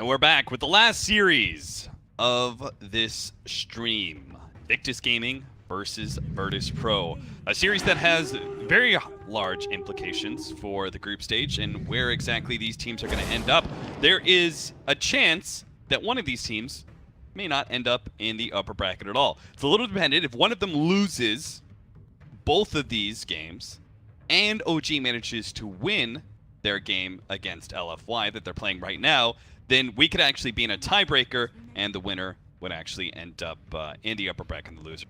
And we're back with the last series of this stream. Invictus Gaming versus Virtus.pro. A series that has very large implications for the group stage and where exactly these teams are going to end up. There is a chance that one of these teams may not end up in the upper bracket at all. It's a little dependent. If one of them loses both of these games and OG manages to win their game against LFY that they're playing right now, then we could actually be in a tiebreaker, and the winner would actually end up in the upper bracket and the loser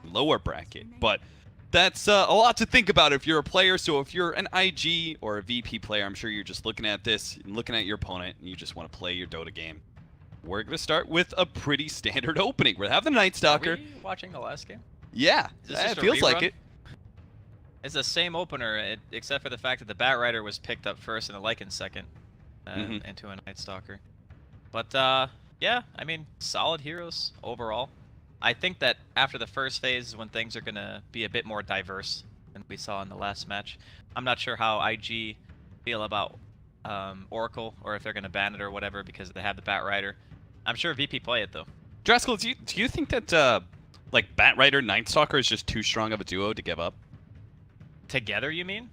lower bracket. But that's a lot to think about if you're a player. So if you're an IG or a VP player, I'm sure you're just looking at this and looking at your opponent, and you just want to play your Dota game. We're going to start with a pretty standard opening. We're having the Night Stalker. Are we watching the last game? Yeah, it feels like it. It's the same opener, except for the fact that the Bat Rider was picked up first and the Lycan second into a Night Stalker. But yeah, I mean, solid heroes overall. I think that after the first phase is when things are going to be a bit more diverse than we saw in the last match. I'm not sure how IG feel about Oracle, or if they're going to ban it or whatever because they have the Bat Rider. I'm sure VP play it though. Dreskel, do you think that like Bat Rider Night Stalker is just too strong of a duo to give up? Together, you mean?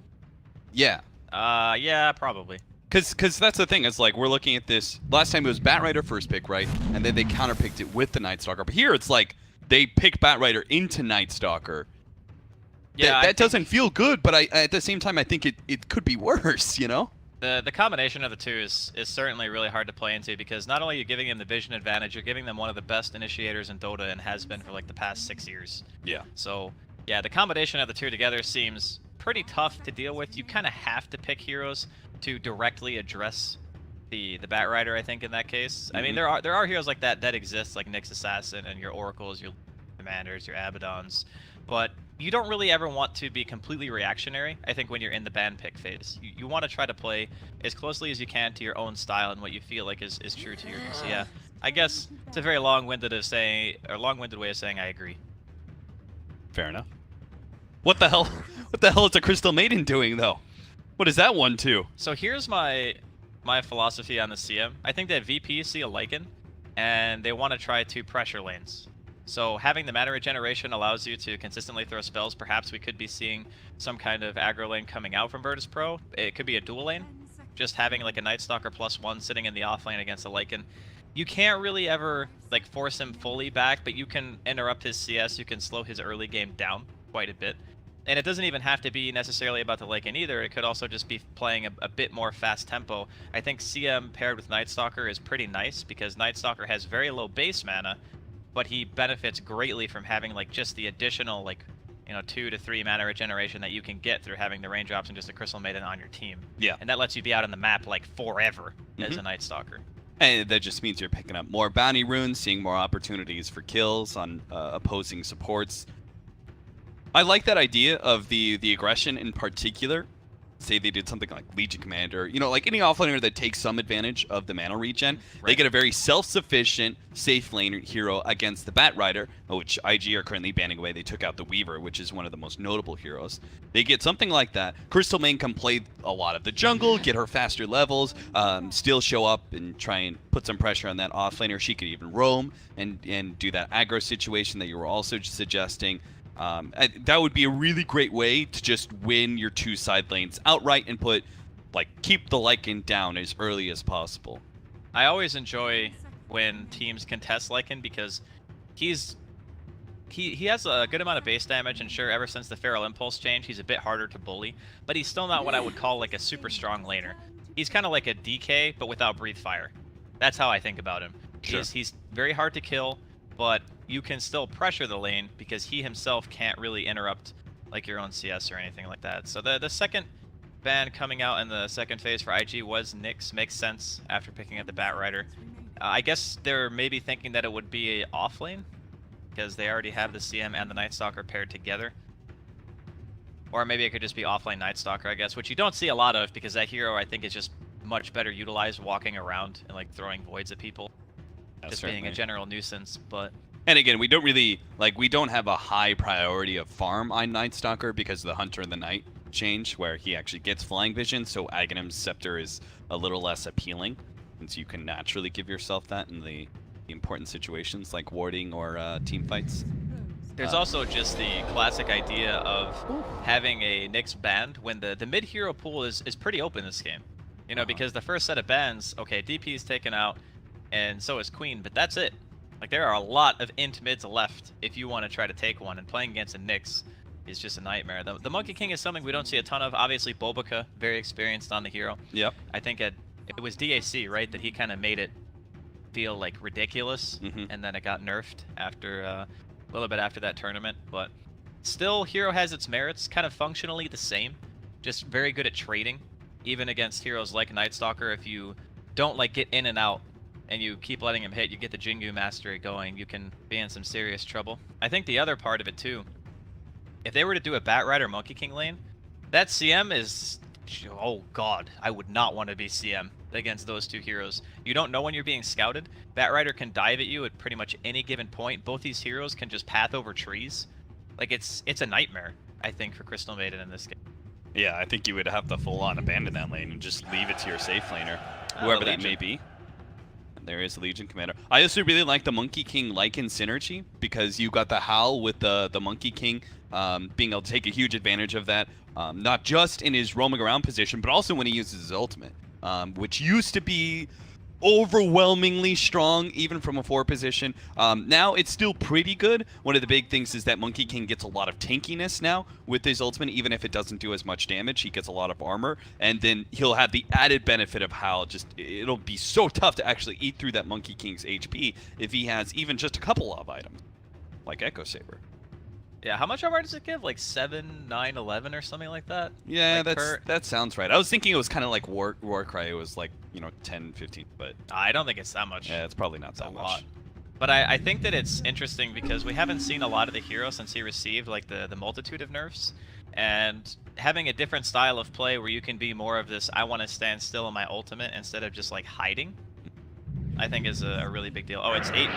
Yeah. Yeah, probably. Because that's the thing, is like we're looking at this. Last time it was Bat Rider first pick, right? And then they counterpicked it with the Night Stalker. But here it's like they pick Bat Rider into Night Stalker. Yeah, that doesn't feel good, but at the same time I think it could be worse, you know? The combination of the two is certainly really hard to play into, because not only are you giving them the vision advantage, you're giving them one of the best initiators in Dota and has been for like the past 6 years. Yeah. So yeah, the combination of the two together seems pretty tough to deal with. You kind of have to pick heroes to directly address the Bat Rider, I think, in that case. I mean, there are heroes like that exist, like Nyx Assassin and your Oracles, your Commanders, your Abaddons, but you don't really ever want to be completely reactionary, I think, when you're in the ban pick phase. You want to try to play as closely as you can to your own style and what you feel like is true to you. So yeah, I guess it's a very long-winded way of saying I agree. Fair enough. What the hell? What the hell is a Crystal Maiden doing though? What is that one to? So here's my philosophy on the CM. I think that VP see a Lycan, and they want to try to pressure lanes. So having the mana regeneration allows you to consistently throw spells. Perhaps we could be seeing some kind of aggro lane coming out from Virtus.pro. It could be a dual lane. Just having like a Night Stalker +1 sitting in the off lane against a Lycan. You can't really ever like force him fully back, but you can interrupt his CS. You can slow his early game down quite a bit. And it doesn't even have to be necessarily about the Lycan either. It could also just be playing a bit more fast tempo. I think CM paired with Night Stalker is pretty nice, because Night Stalker has very low base mana, but he benefits greatly from having like just the additional like 2 to 3 mana regeneration that you can get through having the range drops and just a Crystal Maiden on your team. Yeah. And that lets you be out on the map like forever as a Night Stalker. And that just means you're picking up more bounty runes, seeing more opportunities for kills on opposing supports. I like that idea of the aggression in particular. Say they did something like Legion Commander, like any offlaner that takes some advantage of the mana regen. Right. They get a very self-sufficient, safe lane hero against the Bat Rider, which IG are currently banning away. They took out the Weaver, which is one of the most notable heroes. They get something like that. Crystal Main can play a lot of the jungle, get her faster levels, still show up and try and put some pressure on that offlaner. She could even roam and do that aggro situation that you were also suggesting. That would be a really great way to just win your 2 side lanes outright and keep the Lycan down as early as possible. I always enjoy when teams contest Lycan, because he has a good amount of base damage, and sure, ever since the Feral Impulse change, he's a bit harder to bully, but he's still not what I would call like a super strong laner. He's kind of like a DK, but without Breathe Fire. That's how I think about him. Sure. He's very hard to kill, but you can still pressure the lane because he himself can't really interrupt like your own CS or anything like that. So the second ban coming out in the second phase for IG was Nyx. Makes sense after picking up the Bat Rider. I guess they're maybe thinking that it would be a off lane, because they already have the CM and the Night Stalker paired together. Or maybe it could just be offlane Night Stalker, I guess, which you don't see a lot of, because that hero I think is just much better utilized walking around and like throwing voids at people. Just being a general nuisance. But and again, we don't have a high priority of farm on Night Stalker because of the Hunter in the Night change, where he actually gets flying vision, so Aghanim's Scepter is a little less appealing. since you can naturally give yourself that in the important situations like warding or team fights. There's also just the classic idea of having a Nyx banned when the mid hero pool is pretty open this game. You know, because the first set of bans, okay, DP is taken out, and so is Queen, but that's it. Like, there are a lot of int mids left if you want to try to take one, and playing against a Nyx is just a nightmare. The Monkey King is something we don't see a ton of. Obviously, Bulbaka, very experienced on the hero. Yep. I think it was DAC, right, that he kind of made it feel, like, ridiculous, and then it got nerfed after a little bit after that tournament. But still, hero has its merits, kind of functionally the same, just very good at trading. Even against heroes like Night Stalker, if you don't like get in and out and you keep letting him hit, you get the Jingu Mastery going, you can be in some serious trouble. I think the other part of it too, if they were to do a Bat Rider Monkey King lane, that CM is, oh god, I would not want to be CM against those two heroes. You don't know when you're being scouted. Bat Rider can dive at you at pretty much any given point. Both these heroes can just path over trees. Like, it's a nightmare, I think, for Crystal Maiden in this game. Yeah, I think you would have to full-on abandon that lane and just leave it to your safe laner, whoever that may be. And there is a Legion Commander. I also really like the Monkey King Lycan synergy because you got the Howl with the Monkey King being able to take a huge advantage of that, not just in his roaming around position, but also when he uses his ultimate, which used to be overwhelmingly strong even from a 4 position. Now it's still pretty good. One of the big things is that Monkey King gets a lot of tankiness now with his ultimate. Even if it doesn't do as much damage, he gets a lot of armor, and then he'll have the added benefit of how just it'll be so tough to actually eat through that Monkey King's HP if he has even just a couple of items like Echo Saber. Yeah, how much armor does it give? Like 7, 9, 11 or something like that? Yeah, like that sounds right. I was thinking it was kind of like Warcry. It was like, 10, 15, but I don't think it's that much. Yeah, it's probably not that much. Lot. But I think that it's interesting because we haven't seen a lot of the hero since he received like the multitude of nerfs, and having a different style of play where you can be more of this, I want to stand still in my ultimate instead of just like hiding, I think is a really big deal. Oh, it's 8,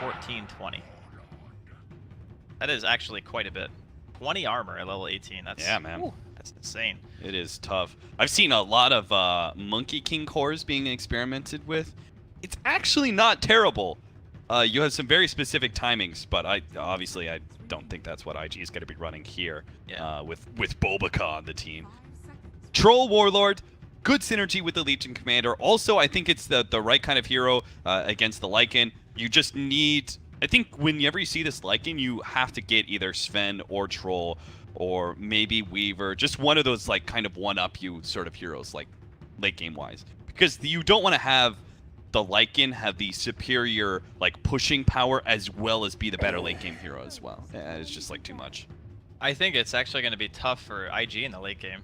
14, 20. That is actually quite a bit. 20 armor at level 18. That's, yeah, man. Whew, that's insane. It is tough. I've seen a lot of Monkey King cores being experimented with. It's actually not terrible. You have some very specific timings, but I don't think that's what IG is going to be running here. Yeah. With Bulbaka on the team. Troll Warlord, good synergy with the Legion Commander. Also, I think it's the right kind of hero against the Lycan. You just need... I think whenever you see this Lycan, you have to get either Sven or Troll or maybe Weaver, just one of those like kind of one-up you sort of heroes, like late game wise, because you don't want to have the Lycan have the superior like pushing power as well as be the better late game hero as well. Yeah, it's just like too much. I think it's actually going to be tough for IG in the late game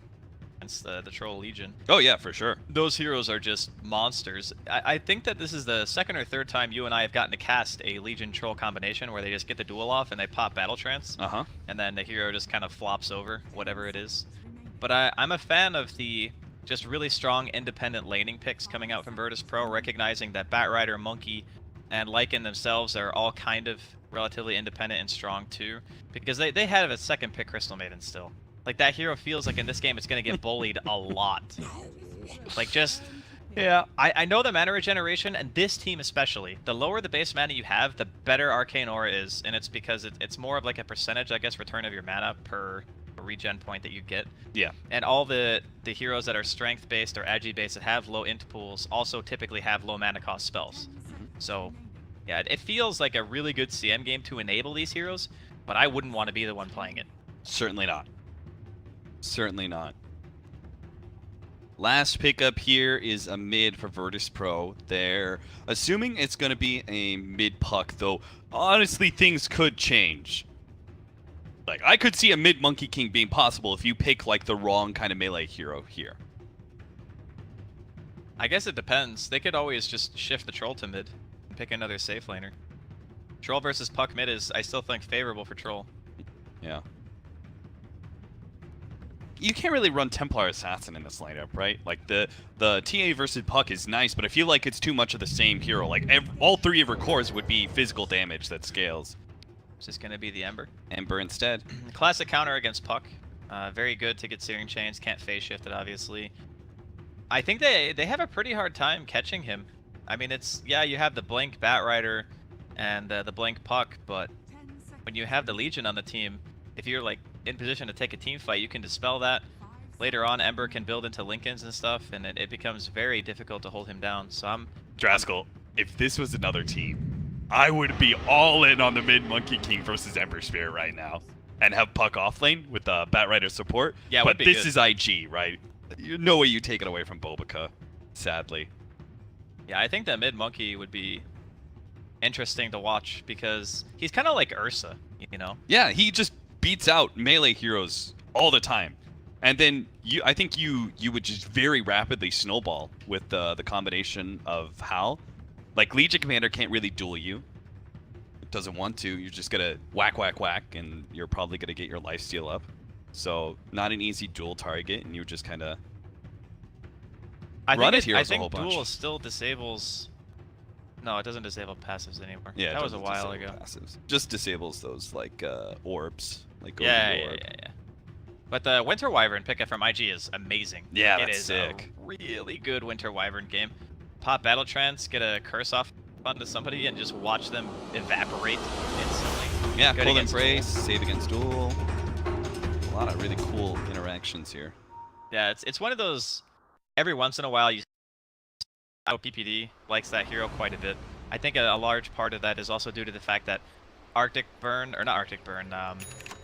against the Troll Legion. Oh yeah, for sure. Those heroes are just monsters. I think that this is the second or third time you and I have gotten to cast a Legion Troll combination where they just get the duel off and they pop Battle Trance. And then the hero just kind of flops over, whatever it is. But I'm a fan of the just really strong independent laning picks coming out from Virtus.pro, recognizing that Bat Rider, Monkey, and Lycan themselves are all kind of relatively independent and strong too. Because they have a second pick Crystal Maiden still. Like, that hero feels like in this game it's going to get bullied a lot. Like, just... Yeah, I know the mana regeneration, and this team especially. The lower the base mana you have, the better Arcane Aura is, and it's because it's more of like a percentage, I guess, return of your mana per regen point that you get. Yeah. And all the heroes that are strength-based or agi-based that have low int pools also typically have low mana cost spells. So, yeah, it feels like a really good CM game to enable these heroes, but I wouldn't want to be the one playing it. Certainly not. Certainly not. Last pickup here is a mid for Virtus.pro. They're assuming it's going to be a mid puck, though honestly things could change. Like, I could see a mid Monkey King being possible if you pick like the wrong kind of melee hero here. I guess it depends. They could always just shift the Troll to mid and pick another safe laner. Troll versus puck mid is, I still think, favorable for Troll. Yeah. You can't really run Templar Assassin in this lineup, right? Like, the TA versus Puck is nice, but I feel like it's too much of the same hero. Like, all three of her cores would be physical damage that scales. Is this going to be the Ember? Ember instead. Classic counter against Puck. Very good to get Searing Chains. Can't phase shift it, obviously. I think they have a pretty hard time catching him I mean, it's, yeah, you have the Blink Batrider and the Blink Puck, but when you have the Legion on the team, if you're like in position to take a team fight, you can dispel that. Later on, Ember can build into Lincolns and stuff, and it becomes very difficult to hold him down. So Draskell, if this was another team, I would be all in on the mid Monkey King versus Ember Spirit right now, and have Puck off lane with Batrider support. Yeah, but this good. is IG, right? No way you take it away from Bobica, sadly. Yeah, I think that mid Monkey would be interesting to watch because he's kind of like Ursa, you know? Yeah, he just beats out melee heroes all the time. And then I think you would just very rapidly snowball with the combination of how, like Legion Commander can't really duel you. It doesn't want to. You're just gonna whack, whack, whack, and you're probably gonna get your lifesteal up. So not an easy duel target, and you just kind of run at heroes a whole bunch. Duel still disables. No, it doesn't disable passives anymore. Yeah, that was a while ago. Passives. Just disables those like orbs, like yeah. But the Winter Wyvern pickup from IG is amazing. Yeah, it that's is sick. A really good Winter Wyvern game. Pop Battle Trance, get a curse off onto somebody, and just watch them evaporate instantly. Yeah, Cold Embrace, save against duel. A lot of really cool interactions here. Yeah, it's one of those. Every once in a while, PPD likes that hero quite a bit. I think a large part of that is also due to the fact that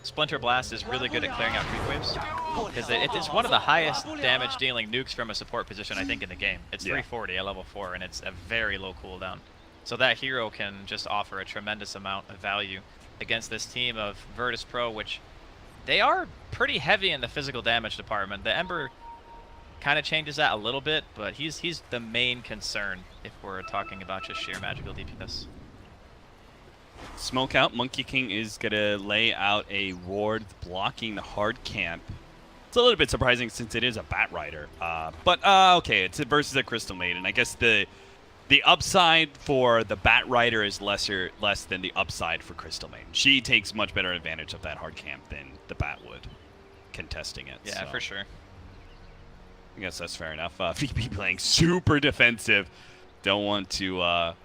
Splinter Blast is really good at clearing out creep waves. Because it's one of the highest damage dealing nukes from a support position, I think, in the game. It's 340 at level 4, and it's a very low cooldown. So that hero can just offer a tremendous amount of value against this team of Virtus.pro, which they are pretty heavy in the physical damage department. The Ember kind of changes that a little bit, but he's the main concern if we're talking about just sheer magical DPS. Smoke out. Monkey King is going to lay out a ward blocking the hard camp. It's a little bit surprising since it is a Batrider. But okay, it's versus a Crystal Maiden. I guess the upside for the Batrider is less than the upside for Crystal Maiden. She takes much better advantage of that hard camp than the Bat would, contesting it. Yeah, for sure. I guess that's fair enough. VP playing super defensive. Don't want to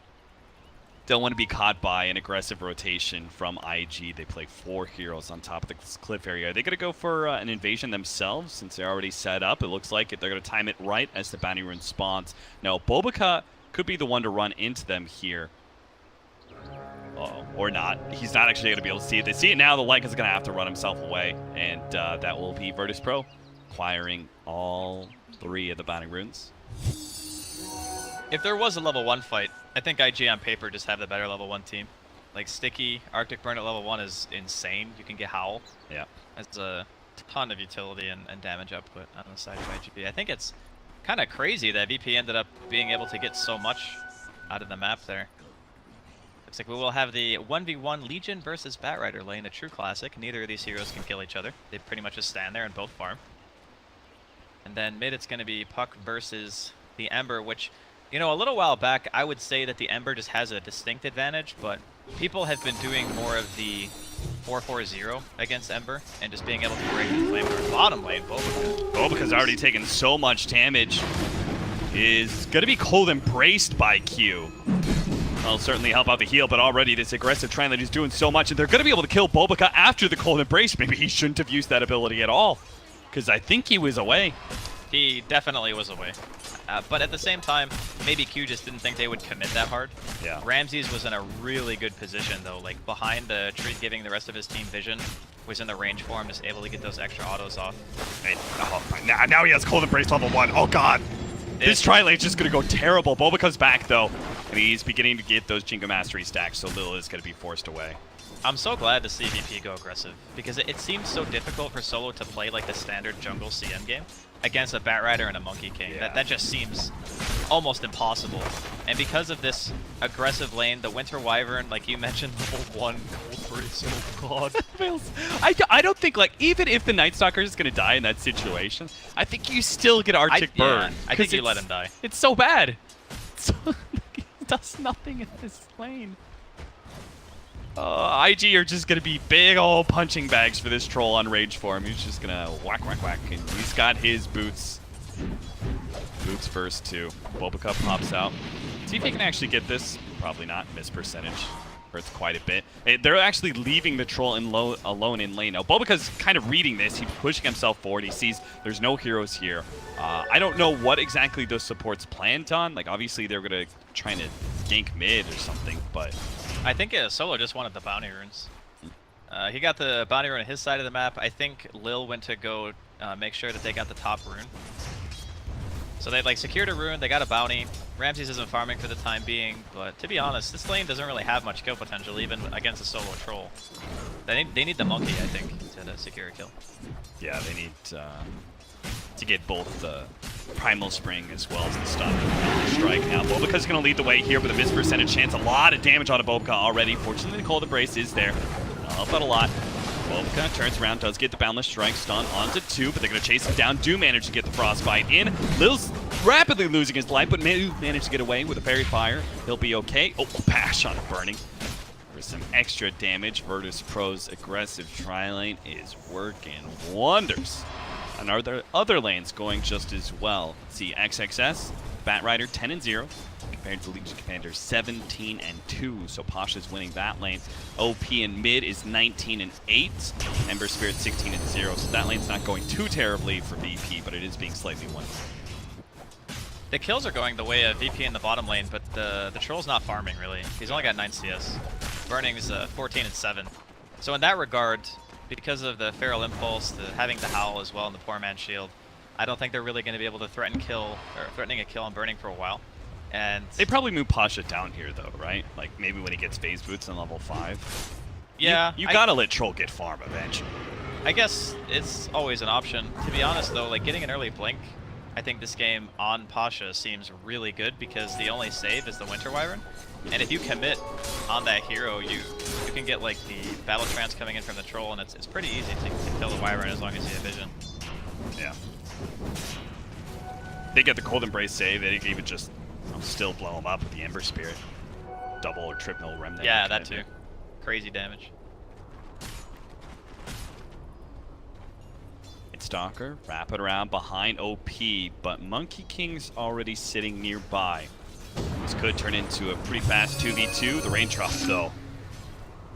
be caught by an aggressive rotation from IG. They play 4 heroes on top of the cliff area. Are they going to go for an invasion themselves since they're already set up? It looks like they're going to time it right as the bounty rune spawns. No, Bobica could be the one to run into them here. Or not. He's not actually going to be able to see it. They see it now. The Lycan's going to have to run himself away. And that will be Virtus.pro acquiring all 3 of the bounty runes. If there was a level 1 fight, I think IG on paper just have the better level 1 team. Like Sticky, Arctic Burn at level 1 is insane. You can get Howl. Yeah. That's a ton of utility and damage output on the side of IGP. I think it's kind of crazy that VP ended up being able to get so much out of the map there. Looks like we will have the 1v1 Legion versus Batrider lane, a true classic. Neither of these heroes can kill each other. They pretty much just stand there and both farm. And then mid, it's going to be Puck versus the Ember, which, you know, a little while back, I would say that the Ember just has a distinct advantage, but people have been doing more of the 4-4-0 against Ember and just being able to break the flame or bottom lane. Bobica's already taken so much damage. Is going to be cold embraced by Q. That'll certainly help out the heal, but already this aggressive Triland is doing so much, and they're going to be able to kill Bobica after the cold embrace. Maybe he shouldn't have used that ability at all, because I think he was away. He definitely was away. But at the same time, maybe Q just didn't think they would commit that hard. Yeah. Ramses was in a really good position, though, like behind the tree, giving the rest of his team vision, was in the range for him, just able to get those extra autos off. And, now he has cold embrace level 1. Oh god. This tri-lane's just going to go terrible. Bobica's back, though, and he's beginning to get those Jingo Mastery stacks, so Lil is going to be forced away. I'm so glad to see VP go aggressive, because it seems so difficult for solo to play like the standard jungle CM game against a Batrider and a Monkey King. Yeah. That just seems almost impossible. And because of this aggressive lane, the Winter Wyvern, like you mentioned, level 1 cold breeze, oh god. I don't think, like, even if the Night Stalker is going to die in that situation, I think you still get Arctic Burn. Yeah, I think you let him die. It's so bad. He does nothing in this lane. IG are just going to be big old punching bags for this troll on Rage for him. He's just going to whack, whack, whack, and he's got his boots. Boots first, too. Bobica pops out. See if he can actually get this. Probably not. Miss percentage. Hurts quite a bit. They're actually leaving the troll alone in lane. Now, Bulbaka's kind of reading this. He's pushing himself forward. He sees there's no heroes here. I don't know what exactly those supports planned on. Like, obviously, they're going to try to gank mid or something, but... I think Solo just wanted the bounty runes. He got the bounty rune on his side of the map. I think Lil went to go make sure that they got the top rune. So they like secured a rune, they got a bounty. Ramses isn't farming for the time being, but to be honest, this lane doesn't really have much kill potential, even against a solo troll. They need the monkey, I think, to secure a kill. Yeah, they need to get both the Primal Spring as well as the stun strike. Now, Bulbaka's going to lead the way here with a miss percentage chance. A lot of damage on Bulbaka already. Fortunately, the Cold Embrace is there. But a lot. Bulbaka turns around, does get the Boundless Strike, stun onto 2, but they're going to chase him down. Do manage to get the Frostbite in. Lil's rapidly losing his life, but managed to get away with a Fairy Fire. He'll be okay. Oh, Bash on Burning. For some extra damage, Virtus.pro's aggressive tri-lane is working wonders. And are there other lanes going just as well? Let's see, XXS, Batrider 10-0. Compared to Legion Commander 17-2, so Pasha's winning that lane. OP in mid is 19-8, Ember Spirit 16-0, so that lane's not going too terribly for VP, but it is being slightly won. The kills are going the way of VP in the bottom lane, but the troll's not farming really. He's only got 9 CS. Burning's 14-7. So in that regard, because of the Feral Impulse, having the Howl as well and the Poor Man's Shield, I don't think they're really going to be able to threatening a kill on Burning for a while. And they probably move Pasha down here though, right? Like maybe when he gets phase boots on level 5. Yeah. You gotta let Troll get farm eventually. I guess it's always an option. To be honest though, like getting an early blink, I think this game on Pasha seems really good because the only save is the Winter Wyvern. And if you commit on that hero, you can get like the Battle Trance coming in from the Troll, and it's pretty easy to kill the Wyvern as long as you have vision. Yeah. They get the Cold Embrace save, they can even just still blow him up with the Ember Spirit. Double or triple Remnant. Yeah, that too. Crazy damage. It's Stalker, wrap it around behind OP, but Monkey King's already sitting nearby. This could turn into a pretty fast 2v2. The Raindrop, though.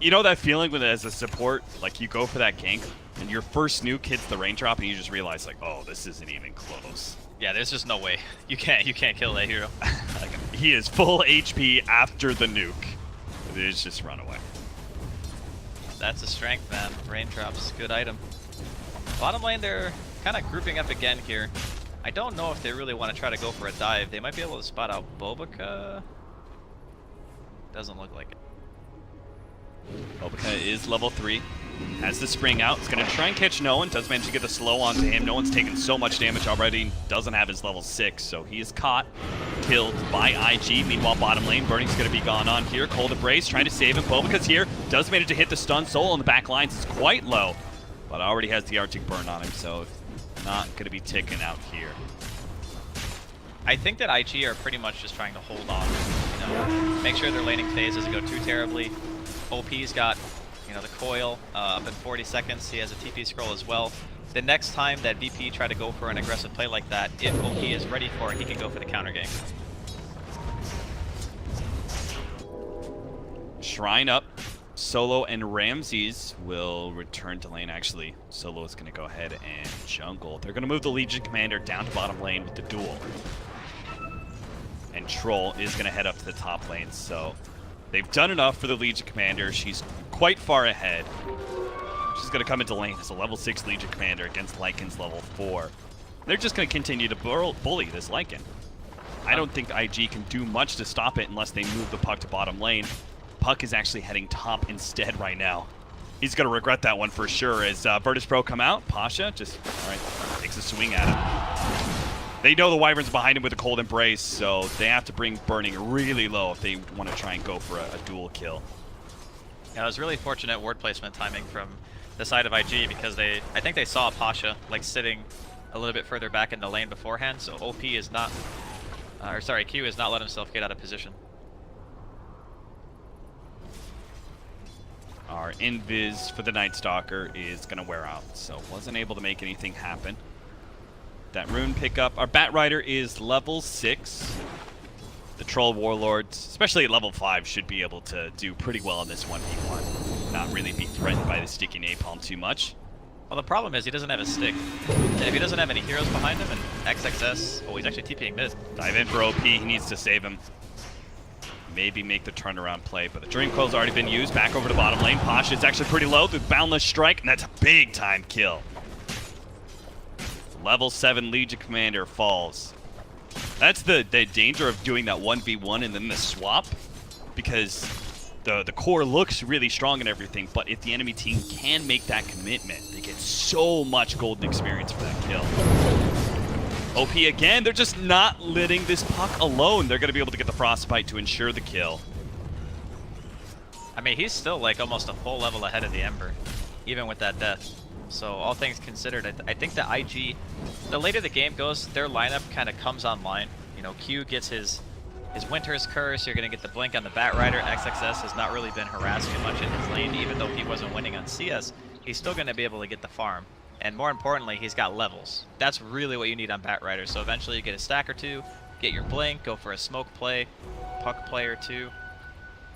You know that feeling when as a support, like you go for that gank, and your first nuke hits the Raindrop, and you just realize, like, oh, this isn't even close. Yeah, there's just no way. You can't kill that hero. Like, he is full HP after the nuke. It's just run away. That's a strength, man. Raindrops, good item. Bottom lane, they're kind of grouping up again here. I don't know if they really want to try to go for a dive. They might be able to spot out Bulbaka. Doesn't look like it. Bulbaka is level 3. Has the spring out. It's going to try and catch No One. Does manage to get the slow onto him. No One's taken so much damage already. Doesn't have his level 6. So he is caught. Killed by IG. Meanwhile, bottom lane. Burning's going to be gone on here. Cold Embrace trying to save him. Bulbaka's here. Does manage to hit the stun. Soul on the back lines is quite low. But already has the Arctic Burn on him. So not going to be ticking out here. I think that IG are pretty much just trying to hold on. You know, make sure their laning phase doesn't go too terribly. OP's got, you know, the coil up in 40 seconds. He has a TP scroll as well. The next time that VP try to go for an aggressive play like that, if OP is ready for it, he can go for the counter game. Shrine up. Solo and Ramses will return to lane. Actually, Solo is going to go ahead and jungle. They're going to move the Legion Commander down to bottom lane with the duel. And Troll is going to head up to the top lane. So they've done enough for the Legion Commander. She's quite far ahead. She's going to come into lane as a level 6 Legion Commander against Lycan's level 4. They're just going to continue to bully this Lycan. I don't think IG can do much to stop it unless they move the puck to bottom lane. Puck is actually heading top instead right now. He's going to regret that one for sure as Virtus.pro come out. Pasha just, all right, takes a swing at him. They know the Wyvern's behind him with a Cold Embrace, so they have to bring Burning really low if they want to try and go for a dual kill. Yeah, it was really fortunate ward placement timing from the side of IG because I think they saw Pasha like sitting a little bit further back in the lane beforehand, so OP is not, Q has not let himself get out of position. Our invis for the Night Stalker is going to wear out, so wasn't able to make anything happen. That rune pickup. Our Batrider is level 6. The Troll Warlords, especially at level 5, should be able to do pretty well in this 1v1. Not really be threatened by the sticky napalm too much. Well, the problem is he doesn't have a stick. And if he doesn't have any heroes behind him, and XXS, oh, he's actually TPing mid. Dive in for OP, he needs to save him. Maybe make the turnaround play, but the Dream Coil's already been used. Back over to bottom lane. Pasha is actually pretty low through Boundless Strike, and that's a big time kill. Level 7 Legion Commander falls. That's the danger of doing that 1v1 and then the swap, because the core looks really strong and everything, but if the enemy team can make that commitment, they get so much golden experience for that kill. OP again, they're just not letting this puck alone. They're going to be able to get the Frostbite to ensure the kill. I mean, he's still like almost a full level ahead of the Ember, even with that death. So all things considered, I think the IG, the later the game goes, their lineup kind of comes online. You know, Q gets his Winter's Curse, you're going to get the Blink on the Batrider. XXS has not really been harassed too much in his lane, even though he wasn't winning on CS. He's still going to be able to get the farm. And more importantly, he's got levels. That's really what you need on Batrider. So eventually you get a stack or two, get your Blink, go for a smoke play, puck play or two.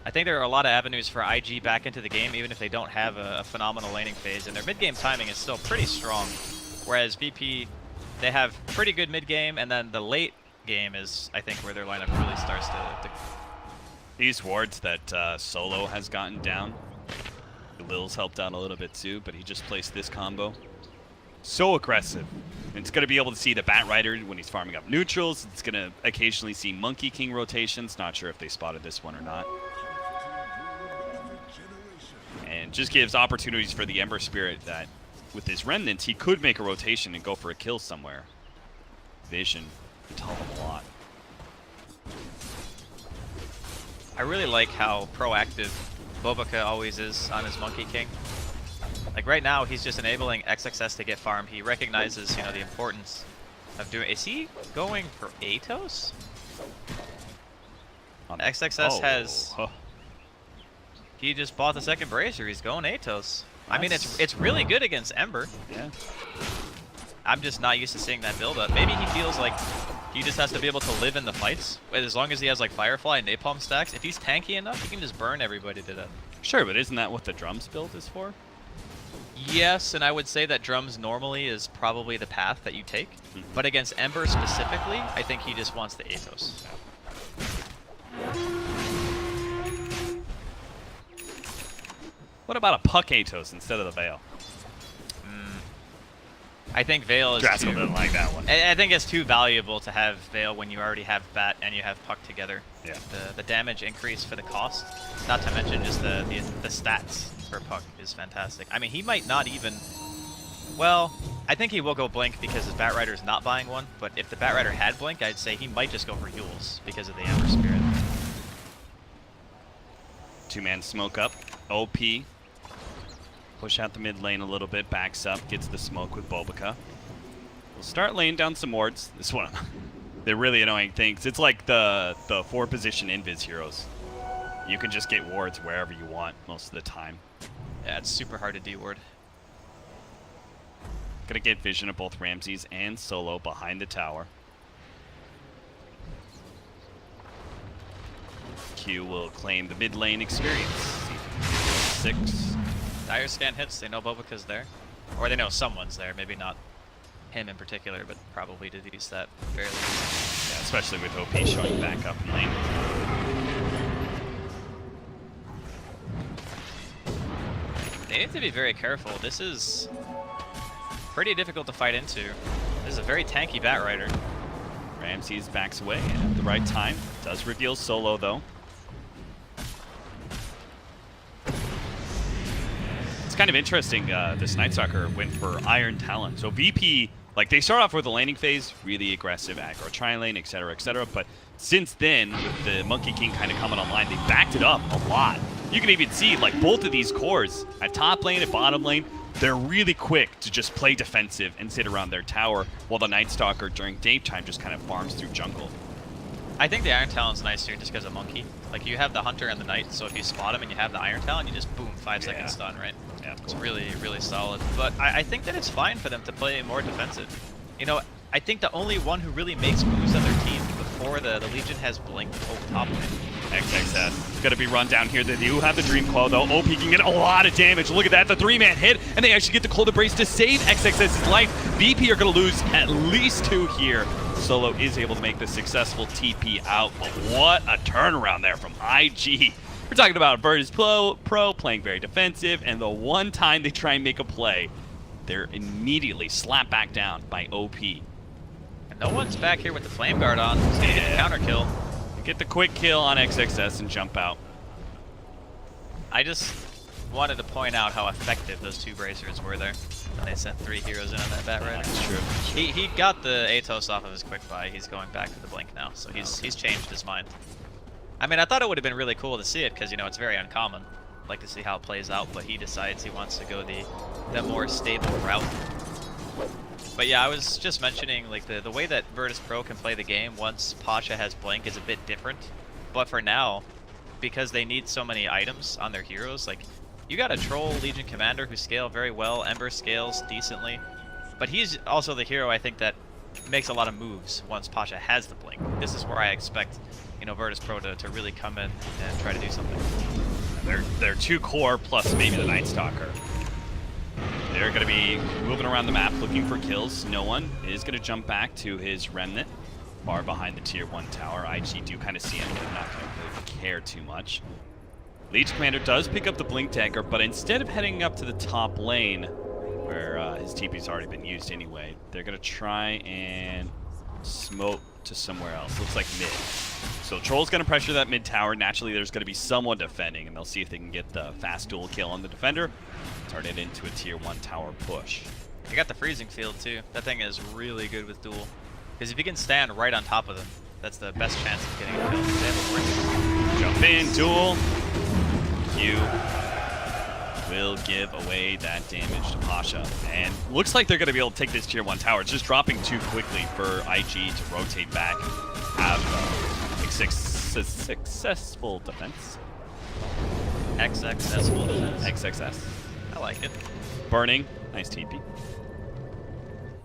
I think there are a lot of avenues for IG back into the game, even if they don't have a phenomenal laning phase. And their mid-game timing is still pretty strong. Whereas VP, they have pretty good mid-game, and then the late game is, I think, where their lineup really starts to... These wards that Solo has gotten down, Lil's helped out a little bit too, but he just placed this combo. So aggressive. And it's going to be able to see the Batrider when he's farming up neutrals. It's going to occasionally see Monkey King rotations. Not sure if they spotted this one or not. And just gives opportunities for the Ember Spirit that with his Remnants, he could make a rotation and go for a kill somewhere. Vision can tell him a lot. I really like how proactive Bobica always is on his Monkey King. Like right now, he's just enabling XXS to get farm. He recognizes, you know, the importance of doing... Is he going for Atos? XXS has... Oh. He just bought the second Bracer. He's going Atos. I mean, it's really good against Ember. Yeah. I'm just not used to seeing that build-up. Maybe he feels like he just has to be able to live in the fights. As long as he has like Firefly and Napalm stacks, if he's tanky enough, he can just burn everybody to death. Sure, but isn't that what the drums build is for? Yes, and I would say that drums normally is probably the path that you take. But against Ember specifically, I think he just wants the Atos. What about a Puck Atos instead of the Veil? I think Veil is Drasko too... didn't like that one. I think it's too valuable to have Veil when you already have Bat and you have Puck together. Yeah. The damage increase for the cost, not to mention just the stats for Puck is fantastic. I mean, he might not even... Well, I think he will go Blink because his Batrider is not buying one, but if the Batrider had Blink, I'd say he might just go for Yules because of the Ember Spirit. Two-man smoke up. OP. Push out the mid lane a little bit, backs up, gets the smoke with Bobica. We'll start laying down some wards. This one, they're really annoying things. It's like the 4-position invis heroes. You can just get wards wherever you want most of the time. Yeah, it's super hard to de-ward. Gonna get vision of both Ramses and Solo behind the tower. Q will claim the mid lane experience. 6. Dire scan hits, they know Bobica's there. Or they know someone's there, maybe not him in particular, but probably deduce that fairly easily. Yeah, especially with OP showing back up in lane. They need to be very careful. This is pretty difficult to fight into. This is a very tanky Batrider. Ramses backs away at the right time. Does reveal Solo though. It's kind of interesting, this Night Stalker went for Iron Talon. So VP, like they start off with the laning phase, really aggressive, aggro tri-lane, etc., but since then, with the Monkey King kind of coming online, they backed it up a lot. You can even see, like, both of these cores, at top lane and bottom lane, they're really quick to just play defensive and sit around their tower, while the Night Stalker during daytime just kind of farms through jungle. I think the Iron Talon's nice here just because of Monkey. Like, you have the Hunter and the Knight, so if you spot him and you have the Iron Talon, you just boom, 5-second stun, right? Yeah, it's really, really solid. But I think that it's fine for them to play more defensive. You know, I think the only one who really makes moves on their team before before, the Legion has blinked over top lane. XXS gonna be run down here. They do have the Dream Coil though. OP can get a lot of damage. Look at that, the 3-man hit, and they actually get the Cold Embrace to save XXS's life. VP are gonna lose at least 2 here. Solo is able to make the successful TP out, but what a turnaround there from IG. We're talking about Virtus.pro playing very defensive, and the one time they try and make a play, they're immediately slapped back down by OP. And no one's back here with the Flame Guard on. He's gonna get the counter kill. Get the quick kill on XXS and jump out. I just wanted to point out how effective those 2 bracers were there. And they sent 3 heroes in on that Bat Rider. That's true. He got the Atos off of his quick buy. He's going back to the blink now, so he's changed his mind. I mean, I thought it would have been really cool to see it because, you know, it's very uncommon. I'd like to see how it plays out, but he decides he wants to go the more stable route. But yeah, I was just mentioning, like, the way that Virtus.pro can play the game once Pasha has blink is a bit different. But for now, because they need so many items on their heroes, like, you got a Troll Legion Commander who scale very well, Ember scales decently. But he's also the hero, I think, that makes a lot of moves once Pasha has the blink. This is where I expect, you know, Virtus.pro to really come in and try to do something. They're 2 core plus maybe the Night Stalker. They're going to be moving around the map looking for kills. No one is going to jump back to his Remnant, far behind the tier 1 tower. IG do kind of see him, but not going to really care too much. Legion Commander does pick up the Blink Dagger, but instead of heading up to the top lane, where his TP's already been used anyway, they're going to try and smoke to somewhere else. Looks like mid. So Troll's going to pressure that mid tower. Naturally, there's going to be someone defending, and they'll see if they can get the fast dual kill on the defender. Turn it into a tier 1 tower push. You got the freezing field too. That thing is really good with duel. Because if you can stand right on top of them, that's the best chance of getting a kill. They have a work. Jump in, duel. Q will give away that damage to Pasha. And looks like they're going to be able to take this tier 1 tower. It's just dropping too quickly for IG to rotate back. Have a successful defense. XXS-ful defense. XXS. I like it. Burning. Nice TP.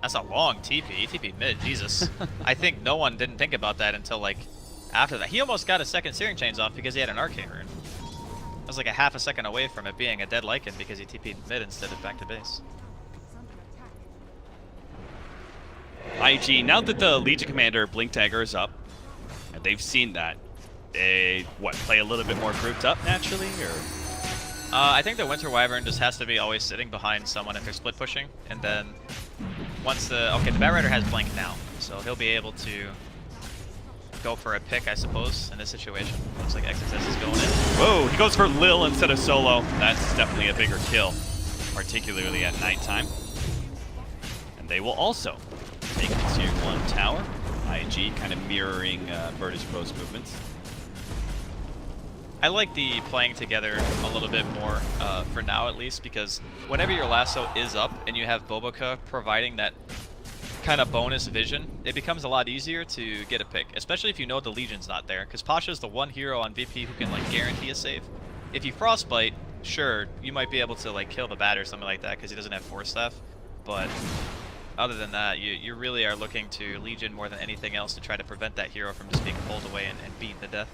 That's a long TP. TP mid. Jesus. I think no one didn't think about that until, like, after that. He almost got his second Searing Chains off because he had an Arcane Rune. I was like a half a second away from it being a dead Lycan because he TP'd mid instead of back to base. IG, now that the Legion Commander Blink Dagger is up, and they've seen that, they, play a little bit more grouped up naturally, or? I think the Winter Wyvern just has to be always sitting behind someone if they're split pushing, and then once the Bat Rider has blink now, so he'll be able to go for a pick, I suppose, in this situation. Looks like XXS is going in. Whoa, he goes for Lil instead of Solo. That's definitely a bigger kill, particularly at nighttime. And they will also take the tier 1 tower. IG kind of mirroring Virtus.pro's movements. I like the playing together a little bit more, for now at least, because whenever your lasso is up and you have Boboka providing that kind of bonus vision, it becomes a lot easier to get a pick, especially if you know the Legion's not there, because Pasha's the one hero on VP who can, like, guarantee a save. If you Frostbite, sure, you might be able to, like, kill the bat or something like that because he doesn't have Force Staff, but other than that, you really are looking to Legion more than anything else to try to prevent that hero from just being pulled away and beaten to death.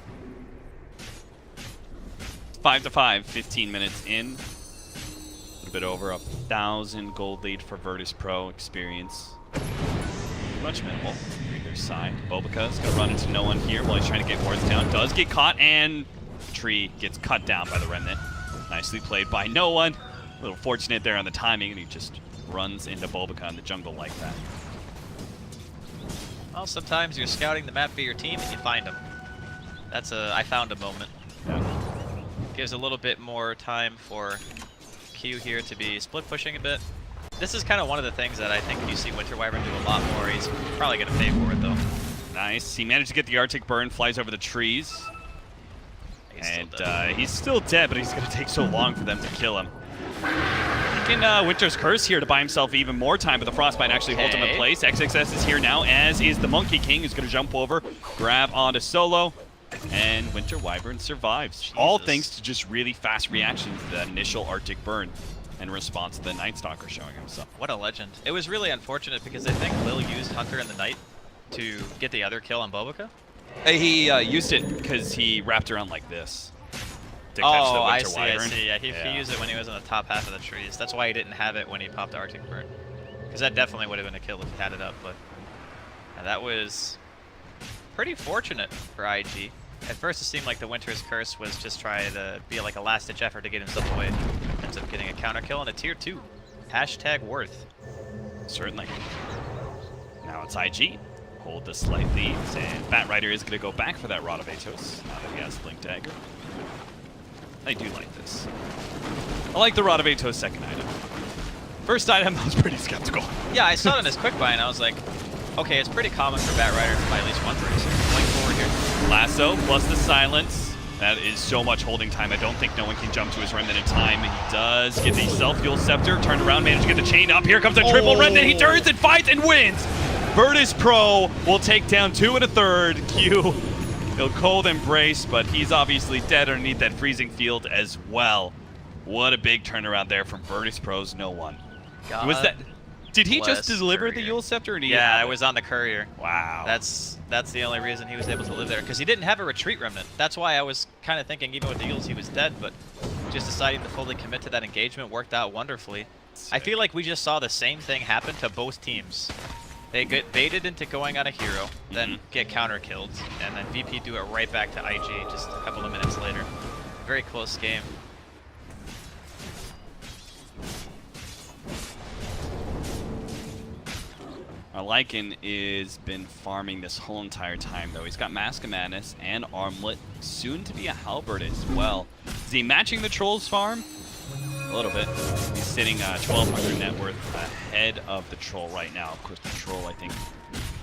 5-5, 15 minutes in. A little bit over 1,000 gold lead for Virtus.pro experience. Much minimal on either side. Boboka's gonna run into no one here while he's trying to get wards down. Does get caught, and tree gets cut down by the Remnant. Nicely played by no one. A little fortunate there on the timing, and he just runs into Boboka in the jungle like that. Well, sometimes you're scouting the map for your team and you find them. That's a I found a moment. Yeah. Gives a little bit more time for Q here to be split pushing a bit. This is kind of one of the things that I think you see Winter Wyvern do a lot more. He's probably going to pay for it, though. Nice. He managed to get the Arctic Burn, flies over the trees. He's still dead, but he's going to take so long for them to kill him. He can Winter's Curse here to buy himself even more time, but the Frostbite actually holds him in place. XXS is here now, as is the Monkey King, who's going to jump over, grab onto Solo, and Winter Wyvern survives. Jesus. All thanks to just really fast reactions to that initial Arctic Burn in response to the Night Stalker showing himself. What a legend. It was really unfortunate because I think Lil used Hunter in the night to get the other kill on Boboka. He used it because he wrapped around like this to catch the Oh, I winter see, wyvern. I see. Yeah, he used it when he was in the top half of the trees. That's why he didn't have it when he popped Arctic Bird. Because that definitely would have been a kill if he had it up, but that was pretty fortunate for IG. At first it seemed like the Winter's Curse was just trying to be like a last-ditch effort to get himself away. Ends up getting a counter kill and a tier 2. Hashtag worth. Certainly. Now it's IG. Hold the slight leads, and Bat Rider is going to go back for that Rod of Atos now that he has Blink Dagger. I do like this. I like the Rod of Atos second item. First item, I was pretty skeptical. Yeah, I saw it in his quick buy and I was like, okay, it's pretty common for Bat Rider to buy at least one bracer. Going forward here. Lasso plus the silence. That is so much holding time. I don't think no one can jump to his Remnant in time. He does get the self-fuel scepter, turned around, managed to get the chain up. Here comes a triple Remnant. He turns and fights and wins. Virtus.pro will take down 2 1/3. Q, he'll cold embrace, but he's obviously dead underneath that freezing field as well. What a big turnaround there from Virtus.pro's no one. God Was that? Did he just bless deliver the Courier. Yule Scepter? Or did he Yeah, have it was on the courier. Wow. That's the only reason he was able to live there, because he didn't have a retreat remnant. That's why I was kind of thinking even with the Yules he was dead, but just deciding to fully commit to that engagement worked out wonderfully. I feel like we just saw the same thing happen to both teams. They get baited into going on a hero, then get counter killed, and then VP do it right back to IG just a couple of minutes later. Very close game. Lycan is been farming this whole entire time, though. He's got Mask of Madness and Armlet, soon to be a Halberd as well. Is he matching the Troll's farm? A little bit. He's sitting 1,200 net worth ahead of the Troll right now. Of course, the Troll, I think,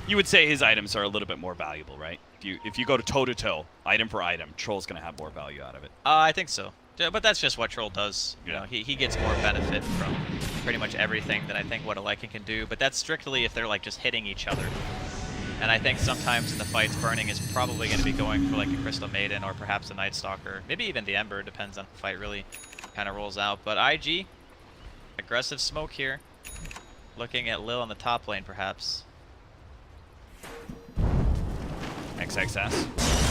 you would say his items are a little bit more valuable, right? If you go to toe-to-toe, item for item, Troll's going to have more value out of it. I think so. Yeah, but that's just what Troll does. You Yeah. know, he gets more benefit from pretty much everything than I think what a Lycan can do, but that's strictly if they're like just hitting each other. And I think sometimes in the fights, Burning is probably going to be going for like a Crystal Maiden or perhaps a Night Stalker. Maybe even the Ember, depends on the fight really kind of rolls out. But IG, aggressive smoke here. Looking at Lil on the top lane perhaps. XXS.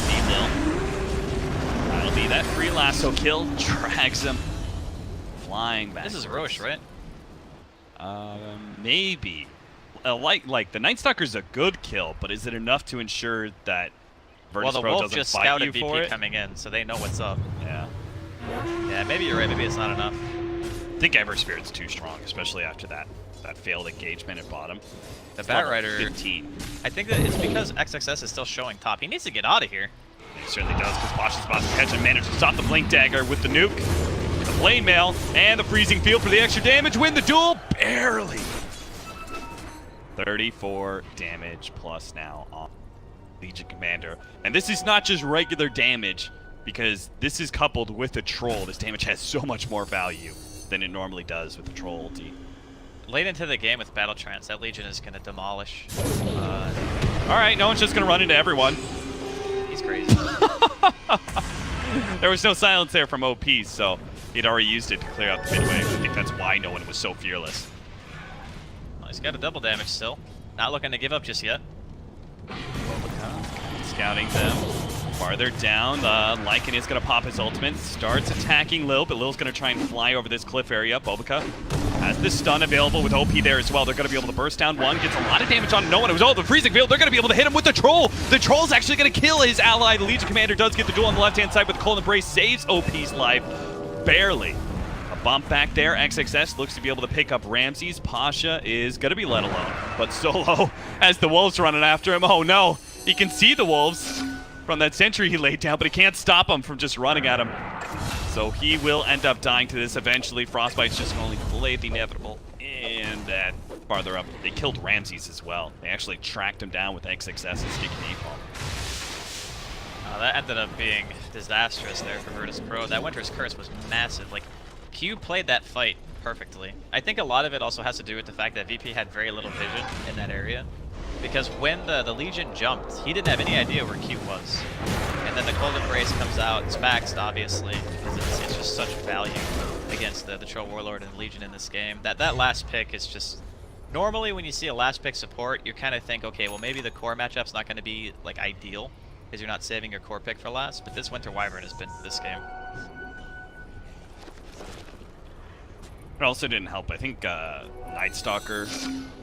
Need Lil. That'll be that free lasso kill. Drags him. Flying back. This is Roche, right? Maybe. Like the Night Stalker's a good kill, but is it enough to ensure that Well, the Virtus.pro Wolf doesn't just fight scouted you VP for it? coming in, so they know what's up. Yeah. Yeah, maybe you're right. Maybe it's not enough. I think Ever Spirit's too strong, especially after that failed engagement at bottom. The It's Bat level Rider, 15. I think that it's because XXS is still showing top. He needs to get out of here. He certainly does, because Bosch is about to catch and manage to stop the Blink Dagger with the nuke. The Blade Mail and the freezing field for the extra damage. Win the duel, barely. 34 damage plus now on Legion Commander. And this is not just regular damage, because this is coupled with the Troll. This damage has so much more value than it normally does with the Troll ulti. Late into the game with Battle Trance, that Legion is going to demolish. All right, no one's just going to run into everyone. He's crazy. There was no silence there from OP, so he'd already used it to clear out the midway. I think that's why no one was so fearless. Well, he's got a double damage still. Not looking to give up just yet. Scouting them farther down. Lycan is going to pop his ultimate. Starts attacking Lil, but Lil's going to try and fly over this cliff area. Bobica has the stun available with OP there as well. They're going to be able to burst down one. Gets a lot of damage on no one. It was all the freezing field. They're going to be able to hit him with the Troll. The Troll's actually going to kill his ally. The Legion Commander does get the duel on the left-hand side with the Cold Embrace. Saves OP's life. Barely. A bump back there. XXS looks to be able to pick up Ramses. Pasha is going to be let alone. But Solo, as the Wolves running after him. Oh no. He can see the Wolves from that sentry he laid down, but he can't stop him from just running at him. So he will end up dying to this eventually. Frostbite's just going to delay the inevitable. And that farther up, they killed Ramses as well. They actually tracked him down with XXS's sticky napalm. That ended up being disastrous there for Virtus.pro. That Winter's Curse was massive. Like, Q played that fight perfectly. I think a lot of it also has to do with the fact that VP had very little vision in that area. Because when the Legion jumped, he didn't have any idea where Q was. And then the Cold Embrace comes out, it's maxed obviously, because it's just such value against the Troll Warlord and Legion in this game. That last pick is just... Normally when you see a last pick support, you kind of think, okay, well maybe the core matchup's not going to be like ideal. because you're not saving your core pick for last, but this Winter Wyvern has been this game. It also didn't help. I think Night Stalker,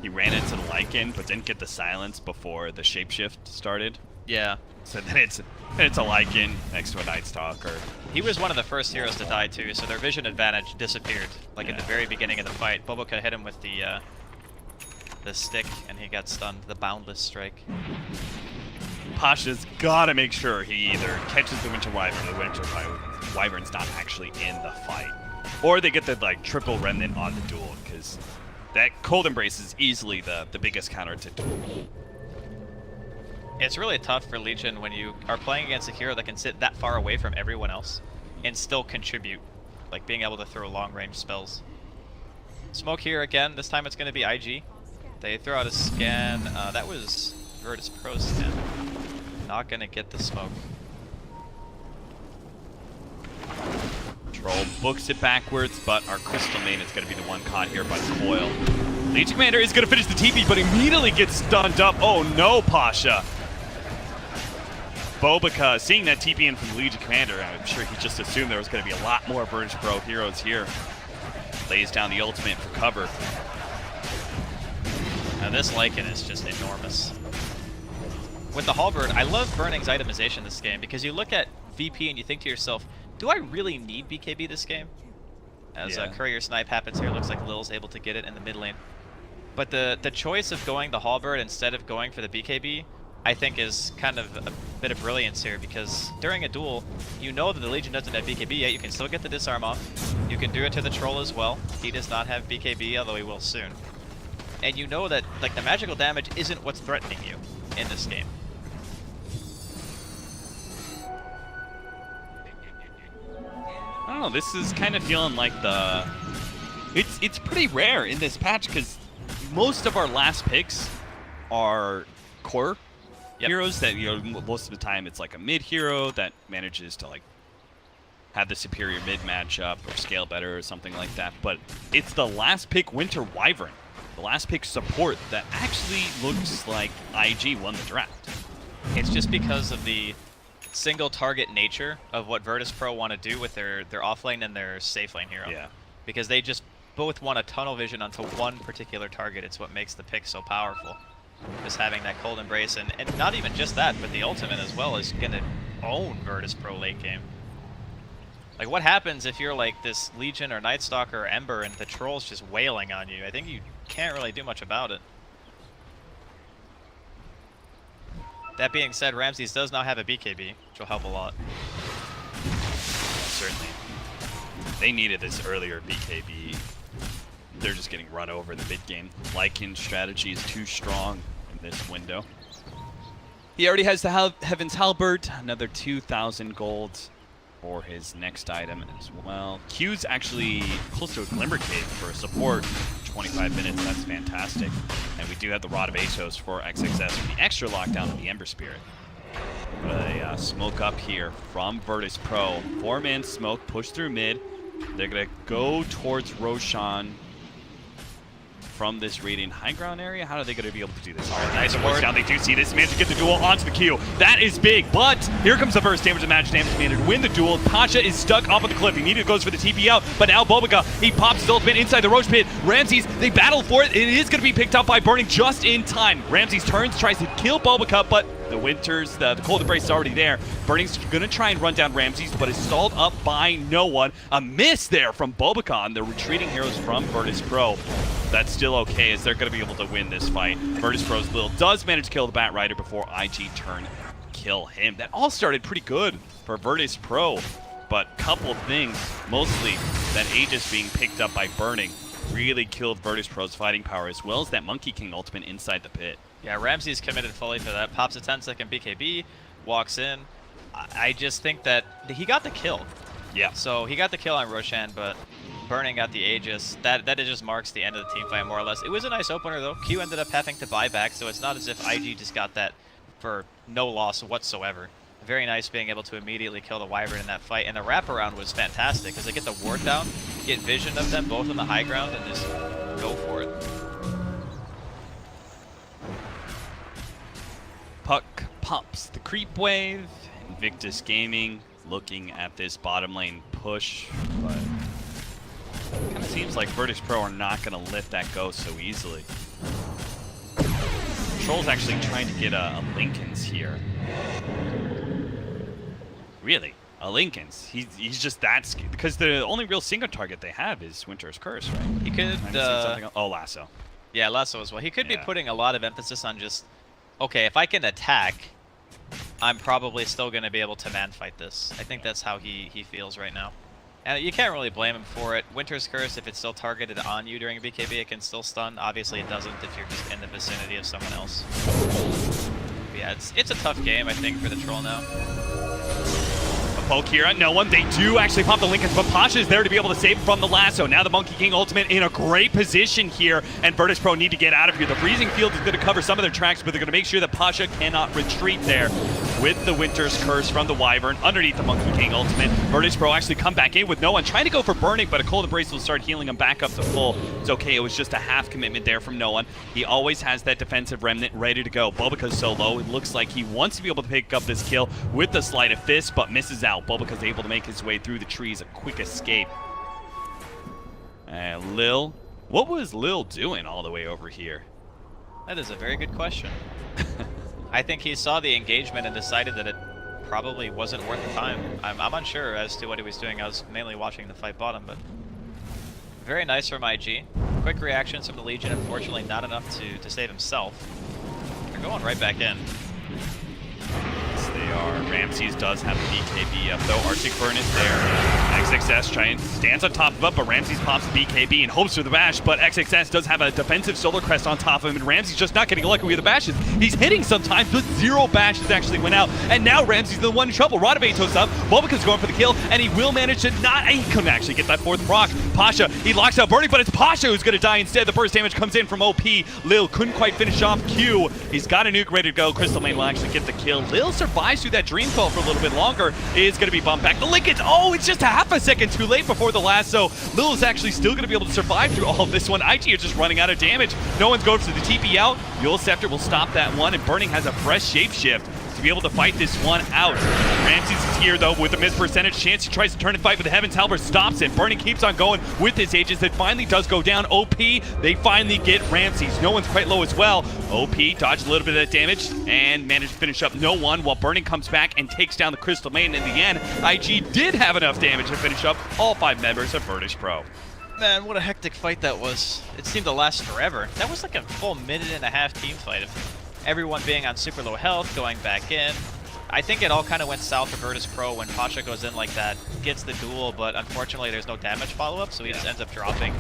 he ran into the Lycan, but didn't get the silence before the shapeshift started. Yeah. So then it's a Lycan next to a Night Stalker. He was one of the first heroes to die too, so their vision advantage disappeared. Like Yeah. at the very beginning of the fight, Boboka hit him with the stick, and he got stunned. The Boundless Strike. Pasha's gotta make sure he either catches the Winter Wyvern or the Winter Wyvern's not actually in the fight. Or they get the like triple remnant on the duel, because that Cold Embrace is easily the biggest counter to duel. It's really tough for Legion when you are playing against a hero that can sit that far away from everyone else and still contribute, like being able to throw long-range spells. Smoke here again. This time it's going to be IG. They throw out a scan. That was Virtus.pro scan. Not going to get the smoke. Troll books it backwards, but our Crystal Main is going to be the one caught here by the coil. Legion Commander is going to finish the TP, but immediately gets stunned up. Oh no, Pasha. Boboka, seeing that TP in from the Legion Commander, I'm sure he just assumed there was going to be a lot more Virtus.pro heroes here. Lays down the ultimate for cover. Now this Lycan is just enormous. With the Halberd, I love Burning's itemization this game, because you look at VP and you think to yourself, do I really need BKB this game? As Yeah. Courier Snipe happens here, looks like Lil's able to get it in the mid lane. But the choice of going the Halberd instead of going for the BKB, I think is kind of a bit of brilliance here, because during a duel, you know that the Legion doesn't have BKB yet, you can still get the disarm off. You can do it to the Troll as well. He does not have BKB, although he will soon. And you know that like the magical damage isn't what's threatening you in this game. I don't know, this is kind of feeling like it's pretty rare in this patch, because most of our last picks are core heroes that, you know, most of the time it's like a mid hero that manages to like have the superior mid matchup or scale better or something like that. But it's the last pick Winter Wyvern, the last pick support, that actually looks like IG won the draft. It's just because of the single target nature of what Virtus.pro want to do with their offlane and their safe lane hero. Yeah. Because they just both want a tunnel vision onto one particular target. It's what makes the pick so powerful. Just having that Cold Embrace, and not even just that, but the ultimate as well is going to own Virtus.pro late game. Like, what happens if you're like this Legion or Night Stalker or Ember and the Troll's just wailing on you? I think you can't really do much about it. That being said, Ramses does now have a BKB, which will help a lot. Certainly. They needed this earlier BKB. They're just getting run over in the mid game. Lycan's strategy is too strong in this window. He already has the Heaven's Halberd, another 2,000 gold for his next item as well. Q's actually close to a Glimmer Cave for support. 25 minutes, that's fantastic. And we do have the Rod of Atos for XXS for the extra lockdown of the Ember Spirit. A smoke up here from Virtus.pro. 4-man smoke, push through mid. They're going to go towards Roshan from this radiant high ground area. How are they going to be able to do this? Nice ward. Down. They do see this. Manage to get the duel onto the Q. That is big, but here comes the first damage and magic damage commander to win the duel. Pasha is stuck off of the cliff. He immediately goes for the TP out, but now Boboka, he pops his ultimate inside the Roach pit. Ramses, they battle for it. It is going to be picked up by Burning just in time. Ramses turns, tries to kill Boboka, but the Cold Embrace is already there. Burning's going to try and run down Ramses, but is stalled up by no one. A miss there from Boboka on the retreating heroes from Virtus.pro. That's still okay, as they're going to be able to win this fight. Virtus.pro's Lil does manage to kill the Bat Rider before IG turn kill him. That all started pretty good for Virtus.pro, but couple things, mostly that Aegis being picked up by Burning, really killed Virtus.pro's fighting power, as well as that Monkey King ultimate inside the pit. Yeah, Ramses committed fully for that. Pops a 10-second BKB, walks in. I just think that he got the kill. Yeah. So he got the kill on Roshan, but Burning got the Aegis. That just marks the end of the team fight, more or less. It was a nice opener, though. Q ended up having to buy back, so it's not as if IG just got that for no loss whatsoever. Very nice being able to immediately kill the Wyvern in that fight. And the wraparound was fantastic, because they get the ward down, get vision of them both on the high ground, and just go for it. Puck pops the creep wave. Invictus Gaming looking at this bottom lane push, but it kind of seems like Virtus.pro are not going to let that go so easily. Troll's actually trying to get a Linken's here. Really? A Linken's? He's just that because the only real single target they have is Winter's Curse, right? He could. Oh, Lasso. Yeah, Lasso as well. He could be putting a lot of emphasis on just, okay, if I can attack, I'm probably still going to be able to man fight this. I think that's how he feels right now. And you can't really blame him for it. Winter's Curse, if it's still targeted on you during BKB, it can still stun. Obviously, it doesn't if you're just in the vicinity of someone else. But yeah, it's a tough game, I think, for the Troll now. Poke here on no one. They do actually pop the Lincolns, but Pasha is there to be able to save from the Lasso. Now the Monkey King ultimate in a great position here, and Virtus.pro need to get out of here. The Freezing Field is going to cover some of their tracks, but they're going to make sure that Pasha cannot retreat there with the Winter's Curse from the Wyvern underneath the Monkey King ultimate. Virtus.pro actually come back in with no one, trying to go for burning, but a Cold Embrace will start healing him back up to full. It's okay, it was just a half commitment there from no one. He always has that defensive remnant ready to go. Bulbaca's so low, it looks like he wants to be able to pick up this kill with the Sleight of Fist, but misses out. Bulbaca's able to make his way through the trees, a quick escape. And Lil, what was Lil doing all the way over here? That is a very good question. I think he saw the engagement and decided that it probably wasn't worth the time. I'm unsure as to what he was doing. I was mainly watching the fight bottom, but very nice from IG. Quick reactions from the Legion, unfortunately not enough to save himself. They're going right back in. Yes, they are. Ramses does have the BKB up, though. Arctic Burn is there. XXS stands on top of it, but Ramses pops the BKB and hopes for the bash, but XXS does have a defensive Solar Crest on top of him, and Ramses just not getting lucky with the bashes. He's hitting sometimes, but 0 bashes actually went out, and now Ramses is the one in trouble. Radabatos up, Bulbaca's going for the kill, and he will manage to not, he couldn't actually get that 4th proc. Pasha, he locks out Burning, but it's Pasha who's going to die instead. The burst damage comes in from OP. Lil couldn't quite finish off Q. He's got a nuke ready to go. Crystal Main will actually get the kill. Lil survives through that Dream Fall for a little bit longer. Is going to be bumped back. The Linkage, oh, it's just a half a second too late before the Lasso. Lil is actually still going to be able to survive through all of this one. IG is just running out of damage. No one's going for the TP out. Yule Scepter will stop that one, and Burning has a fresh shapeshift to be able to fight this one out. Ramses is here, though, with a missed percentage chance. He tries to turn and fight, but the Heaven's Halberd stops it. Burning keeps on going with his Aegis. It finally does go down. OP, they finally get Ramses. No one's quite low as well. OP dodged a little bit of that damage and managed to finish up no one, while Burning comes back and takes down the Crystal Maiden. In the end, IG did have enough damage to finish up all 5 members of Virtus.pro. Man, what a hectic fight that was. It seemed to last forever. That was like a full minute-and-a-half team fight of everyone being on super low health, going back in. I think it all kind of went south for Virtus.pro when Pasha goes in like that, gets the duel, but unfortunately there's no damage follow-up, so he just ends up dropping.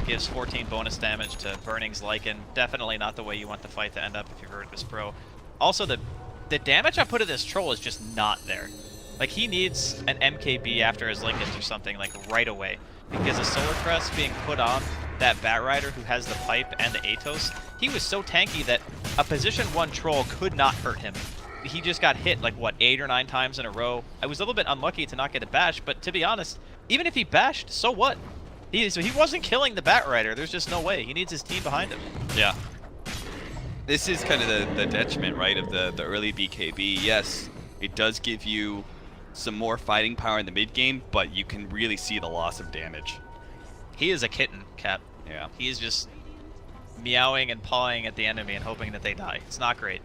Gives 14 bonus damage to Burning's Lycan. Definitely not the way you want the fight to end up if you're Virtus.pro. Also, the damage I put at this Troll is just not there. Like, he needs an MKB after his Lycans or something, like, right away. Because the Solar Crest being put on that Batrider who has the Pipe and the Atos, he was so tanky that a position 1 Troll could not hurt him. He just got hit like, what, 8 or 9 times in a row. I was a little bit unlucky to not get a bash, but to be honest, even if he bashed, so what? He wasn't killing the Batrider. There's just no way. He needs his team behind him. Yeah. This is kind of the detriment, right, of the early BKB. Yes, it does give you some more fighting power in the mid game, but you can really see the loss of damage. He is a kitten, Cap. Yeah. He is just meowing and pawing at the enemy and hoping that they die. It's not great.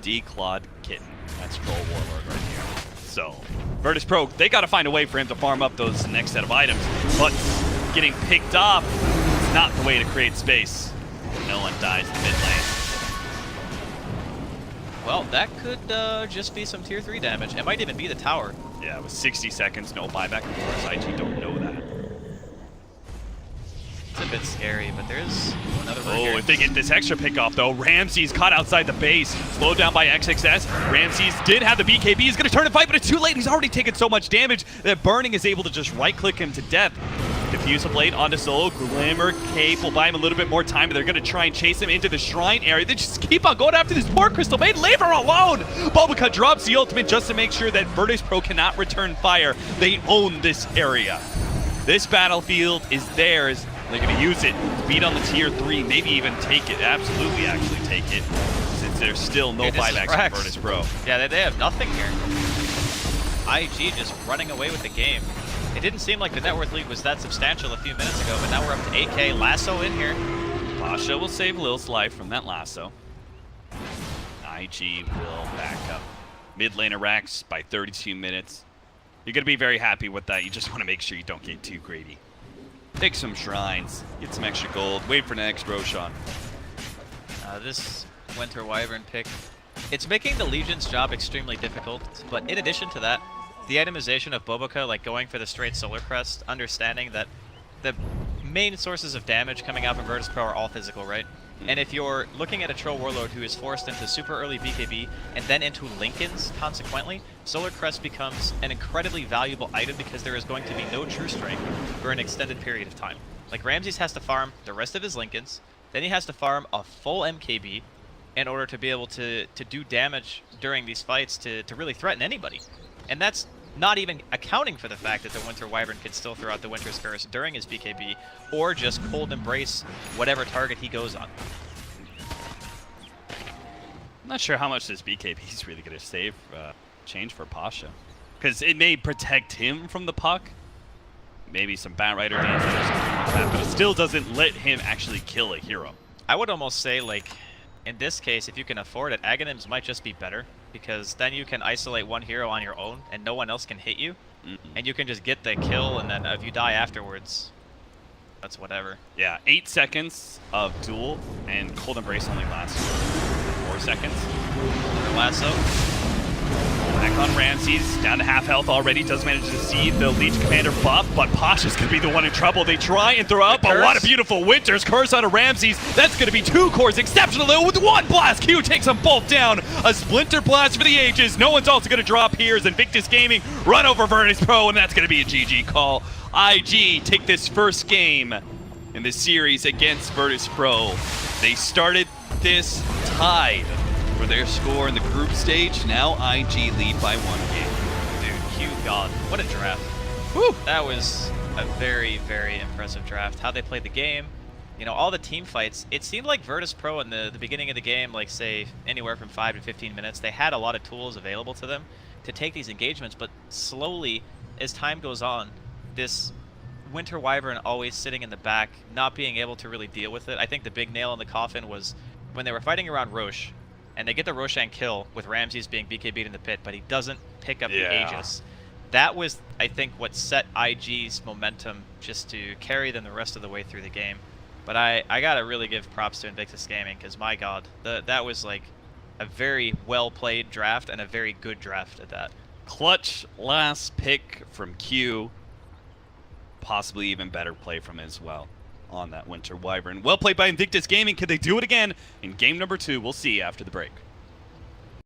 Declawed kitten. That's Troll Warlord right here. So, Virtus.pro, they got to find a way for him to farm up those next set of items, but getting picked off is not the way to create space. No one dies in mid lane. Well, that could just be some tier 3 damage. It might even be the tower. Yeah, with 60 seconds, no buyback. Of course, IG don't know that. It's a bit scary, but there's another room Oh, here. if they get this extra pick off, though, Ramses caught outside the base. Slowed down by XXS. Ramses did have the BKB. He's going to turn and fight, but it's too late. He's already taken so much damage that Burning is able to just right-click him to death. Diffuse a blade onto Solo. Glimmer Cape will buy him a little bit more time, but they're going to try and chase him into the shrine area. They just keep on going after this poor Crystal Maiden. Leave her alone! Bulbaca drops the ultimate just to make sure that Virtus.pro cannot return fire. They own this area. This battlefield is theirs. They're going to use it to beat on the tier 3, maybe even take it. Absolutely, actually take it. Since there's still no Okay, this is buybacks Rex. from Virtus.pro. Yeah, they have nothing here. IG just running away with the game. It didn't seem like the net worth lead was that substantial a few minutes ago, but now we're up to 8K. Lasso in here. Pasha will save Lil's life from that lasso. IG will back up. Mid laner Rax by 32 minutes. You're going to be very happy with that. You just want to make sure you don't get too greedy. Take some shrines, get some extra gold, wait for the next Roshan. This Winter Wyvern pick, it's making the Legion's job extremely difficult, but in addition to that, the itemization of Boboka, like going for the straight Solar Crest, understanding that the main sources of damage coming out from Virtus.pro are all physical, right? And if you're looking at a Troll Warlord who is forced into super early BKB and then into Linken's, consequently, Solar Crest becomes an incredibly valuable item because there is going to be no True Strike for an extended period of time. Like, Ramses has to farm the rest of his Linken's, then he has to farm a full MKB in order to be able to do damage during these fights to really threaten anybody. And that's not even accounting for the fact that the Winter Wyvern can still throw out the Winter's Curse during his BKB, or just cold embrace whatever target he goes on. I'm not sure how much this BKB is really going to save change for Pasha. Because it may protect him from the puck. Maybe some Batrider damage or something like that, but it still doesn't let him actually kill a hero. I would almost say, like, in this case, if you can afford it, Aghanims might just be better, because then you can isolate one hero on your own and no one else can hit you, and you can just get the kill, and then if you die afterwards, that's whatever. Yeah, 8 seconds of duel, and Cold Embrace only lasts 4 seconds. Another lasso. Back on Ramses, down to half health already, does manage to see the Leech Commander buff, but Pasha's going to be the one in trouble. They try and throw out, but what a beautiful Winter's Curse on a Ramses. That's going to be 2 cores, exceptional though, with 1 blast. Q takes them both down. A Splinter Blast for the ages. No one's also going to drop here as Invictus Gaming run over Virtus.pro, and that's going to be a GG call. IG take this first game in the series against Virtus.pro. They started this tied for their score in the group stage. Now IG lead by 1 game. Dude, Q God, what a draft. Whew. That was a very, very impressive draft. How they played the game, you know, all the team fights. It seemed like Virtus.pro in the beginning of the game, like say anywhere from 5 to 15 minutes, they had a lot of tools available to them to take these engagements, but slowly, as time goes on, this Winter Wyvern always sitting in the back, not being able to really deal with it. I think the big nail in the coffin was when they were fighting around Roche, and they get the Roshan kill with Ramses being BKB'd in the pit, but he doesn't pick up the Aegis. That was, I think, what set IG's momentum just to carry them the rest of the way through the game. But I gotta really give props to Invictus Gaming, because my god, that was like a very well-played draft, and a very good draft at that. Clutch last pick from Q. Possibly even better play from him as well on that Winter Wyvern. Well played by Invictus Gaming. Can they do it again in game number 2? We'll see after the break.